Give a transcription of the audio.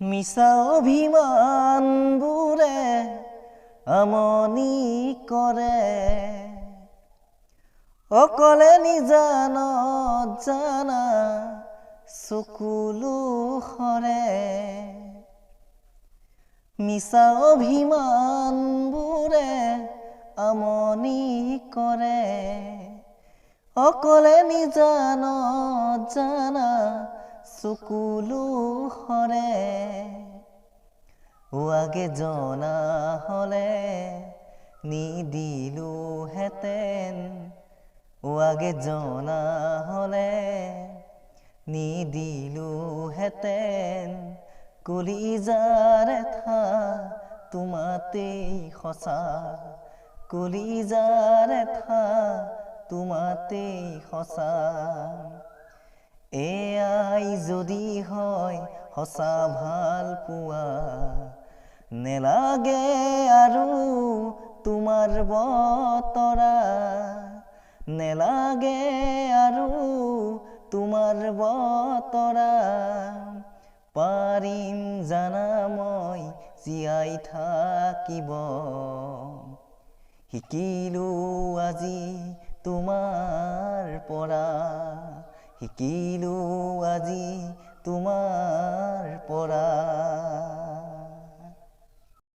মিছা অভিমানবোৰে আমনি কৰে অকলে নিজানত জানা চকুলো সৰে মিছা অভিমানবোৰে আমনি কৰে অকলে নিজানত জানা চকুলো সৰে আগে জনা হলে নিদিলো হেতেন আগে জনা হলে নিদিলো হেতেন কলিজাৰ এঠা তোমাতেই সঁচা কলিজাৰ এঠা তোমাতেই সঁচা এয়াই যদি হয় সঁচা ভাল পোৱা নেলাগে আৰু তোমাৰ বতৰা নেলাগে আৰু তোমাৰ বতৰা পাৰিম জানা মই জীয়াই থাকিব শিকিলো আজি তোমাৰ পৰা শিকিলো আজি তোমাৰ পৰা